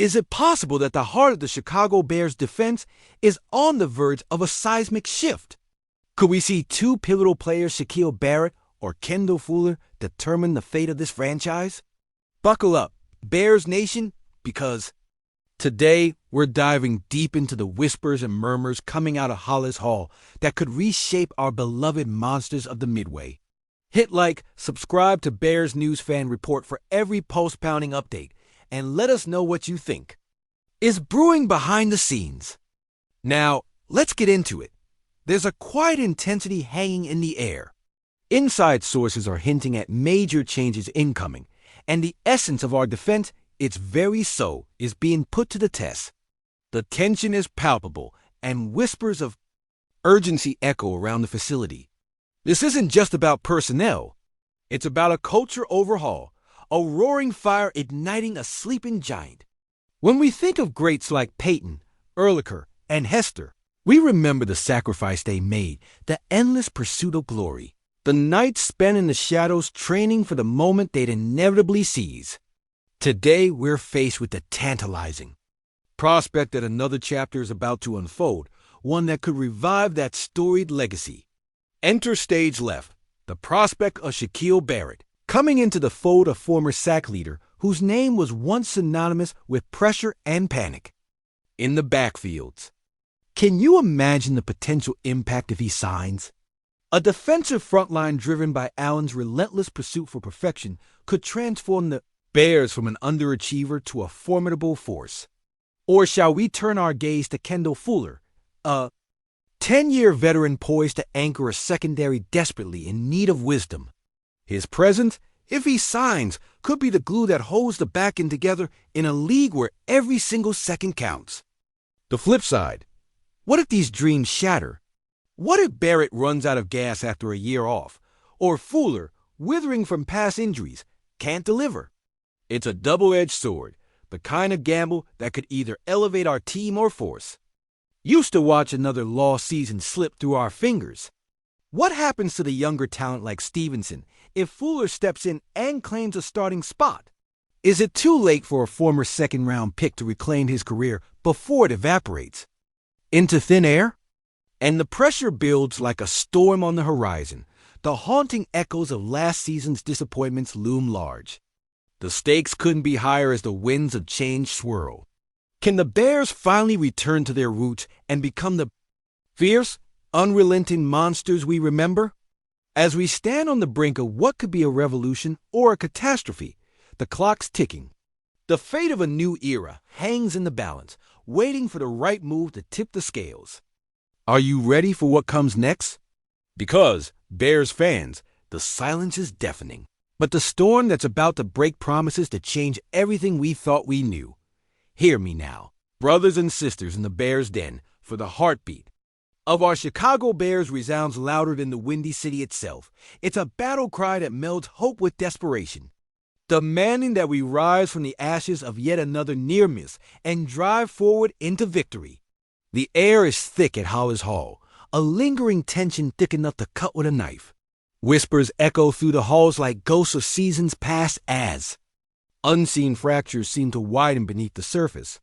Is it possible that the heart of the Chicago Bears defense is on the verge of a seismic shift? Could we see two pivotal players, Shaquille Barrett or Kendall Fuller, determine the fate of this franchise? Buckle up, Bears Nation, because today we're diving deep into the whispers and murmurs coming out of Hollis Hall that could reshape our beloved monsters of the Midway. Hit like, subscribe to Bears News Fan Report for every post-pounding update, and let us know what you think. Is brewing behind the scenes. Now, let's get into it. There's a quiet intensity hanging in the air. Inside sources are hinting at major changes incoming, and the essence of our defense, its very soul, is being put to the test. The tension is palpable, and whispers of urgency echo around the facility. This isn't just about personnel. It's about a culture overhaul, a roaring fire igniting a sleeping giant. When we think of greats like Peyton, Urlacher, and Hester, we remember the sacrifice they made, the endless pursuit of glory, the nights spent in the shadows training for the moment they'd inevitably seize. Today, we're faced with the tantalizing prospect that another chapter is about to unfold, one that could revive that storied legacy. Enter stage left, the prospect of Shaquille Barrett, coming into the fold a former sack leader whose name was once synonymous with pressure and panic. In the backfields, can you imagine the potential impact if he signs? A defensive frontline driven by Allen's relentless pursuit for perfection could transform the Bears from an underachiever to a formidable force. Or shall we turn our gaze to Kendall Fuller, a 10-year veteran poised to anchor a secondary desperately in need of wisdom? His presence, if he signs, could be the glue that holds the back end together in a league where every single second counts. The flip side, what if these dreams shatter? What if Barrett runs out of gas after a year off, or Fuller, withering from past injuries, can't deliver? It's a double-edged sword, the kind of gamble that could either elevate our team or force. Used to watch another lost season slip through our fingers. What happens to the younger talent like Stevenson if Fuller steps in and claims a starting spot? Is it too late for a former second-round pick to reclaim his career before it evaporates into thin air? And the pressure builds like a storm on the horizon. The haunting echoes of last season's disappointments loom large. The stakes couldn't be higher as the winds of change swirl. Can the Bears finally return to their roots and become the fierce, unrelenting monsters we remember? As we stand on the brink of what could be a revolution or a catastrophe, the clock's ticking. The fate of a new era hangs in the balance, waiting for the right move to tip the scales. Are you ready for what comes next? Because, Bears fans, the silence is deafening. But the storm that's about to break promises to change everything we thought we knew. Hear me now, brothers and sisters in the Bears' den, for the heartbeat of our Chicago Bears resounds louder than the Windy City itself. It's a battle cry that melds hope with desperation, demanding that we rise from the ashes of yet another near miss and drive forward into victory. The air is thick at Hollis Hall, a lingering tension thick enough to cut with a knife. Whispers echo through the halls like ghosts of seasons past as unseen fractures seem to widen beneath the surface.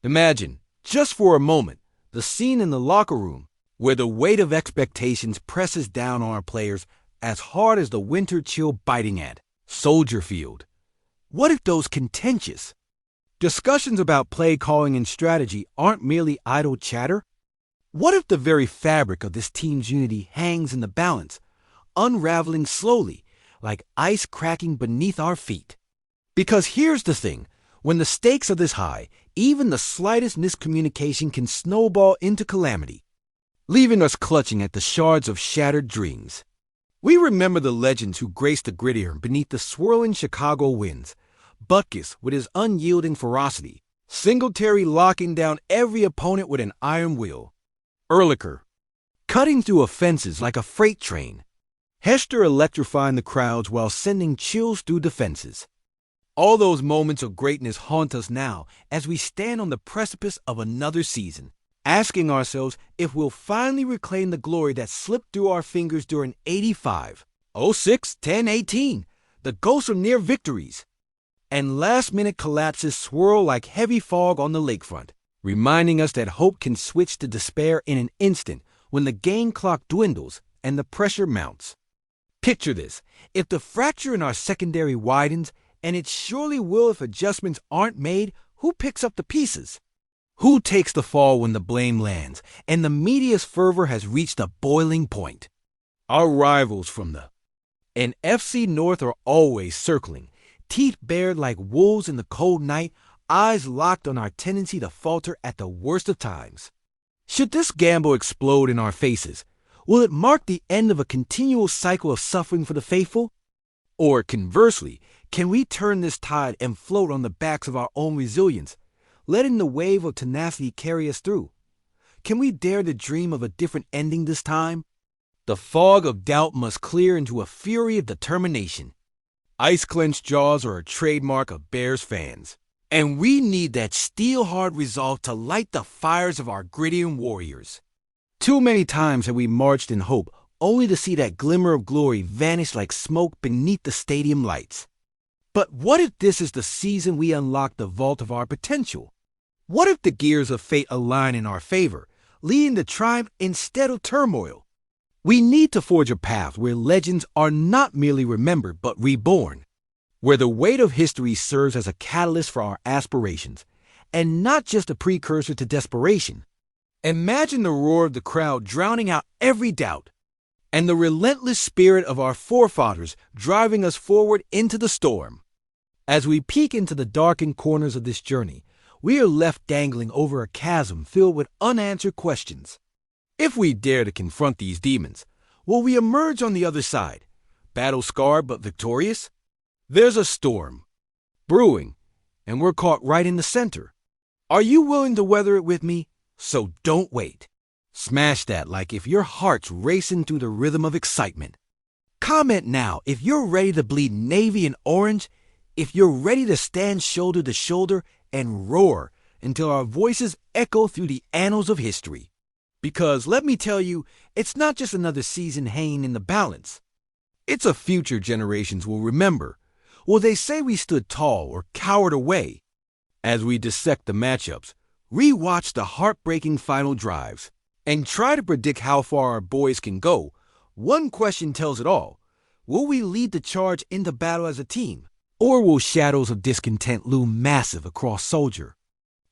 Imagine, just for a moment, the scene in the locker room where the weight of expectations presses down on our players as hard as the winter chill biting at Soldier Field. What if those contentious discussions about play calling and strategy aren't merely idle chatter? What if the very fabric of this team's unity hangs in the balance, unraveling slowly, like ice cracking beneath our feet? Because here's the thing, when the stakes are this high, even the slightest miscommunication can snowball into calamity, leaving us clutching at the shards of shattered dreams. We remember the legends who graced the gridiron beneath the swirling Chicago winds. Butkus with his unyielding ferocity, Singletary locking down every opponent with an iron will, Urlacher cutting through offenses like a freight train, Hester electrifying the crowds while sending chills through defenses. All those moments of greatness haunt us now as we stand on the precipice of another season, asking ourselves if we'll finally reclaim the glory that slipped through our fingers during 85, 06, 10, 18, the ghosts of near victories. and last-minute collapses swirl like heavy fog on the lakefront, reminding us that hope can switch to despair in an instant when the game clock dwindles and the pressure mounts. Picture this. If the fracture in our secondary widens, and it surely will if adjustments aren't made, who picks up the pieces? Who takes the fall when the blame lands and the media's fervor has reached a boiling point? Our rivals from the NFC North are always circling, teeth bared like wolves in the cold night, eyes locked on our tendency to falter at the worst of times. Should this gamble explode in our faces, will it mark the end of a continual cycle of suffering for the faithful? Or conversely, can we turn this tide and float on the backs of our own resilience, letting the wave of tenacity carry us through? Can we dare to dream of a different ending this time? The fog of doubt must clear into a fury of determination. Ice-clenched jaws are a trademark of Bears fans, and we need that steel-hard resolve to light the fires of our Gridiron Warriors. Too many times have we marched in hope, only to see that glimmer of glory vanish like smoke beneath the stadium lights. But what if this is the season we unlock the vault of our potential? What if the gears of fate align in our favor, leading to triumph instead of turmoil? We need to forge a path where legends are not merely remembered but reborn, where the weight of history serves as a catalyst for our aspirations, and not just a precursor to desperation. Imagine the roar of the crowd drowning out every doubt, and the relentless spirit of our forefathers driving us forward into the storm. As we peek into the darkened corners of this journey, we are left dangling over a chasm filled with unanswered questions. If we dare to confront these demons, will we emerge on the other side, battle-scarred but victorious? There's a storm brewing, and we're caught right in the center. Are you willing to weather it with me? So don't wait. Smash that like if your heart's racing through the rhythm of excitement. Comment now if you're ready to bleed navy and orange, if you're ready to stand shoulder to shoulder and roar until our voices echo through the annals of history. Because let me tell you, it's not just another season hanging in the balance. It's a future generations will remember. Will they say we stood tall or cowered away? As we dissect the matchups, re-watch the heartbreaking final drives, and try to predict how far our boys can go, one question tells it all. Will we lead the charge into battle as a team? Or will shadows of discontent loom massive across Soldier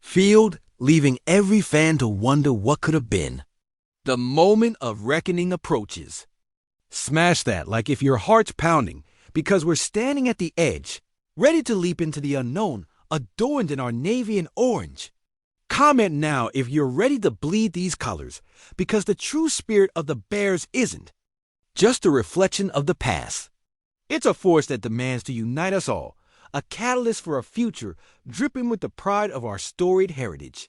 Field, leaving every fan to wonder what could have been? The moment of reckoning approaches. Smash that like if your heart's pounding, because we're standing at the edge, ready to leap into the unknown, adorned in our navy and orange. Comment now if you're ready to bleed these colors, because the true spirit of the Bears isn't just a reflection of the past. It's a force that demands to unite us all, a catalyst for a future dripping with the pride of our storied heritage.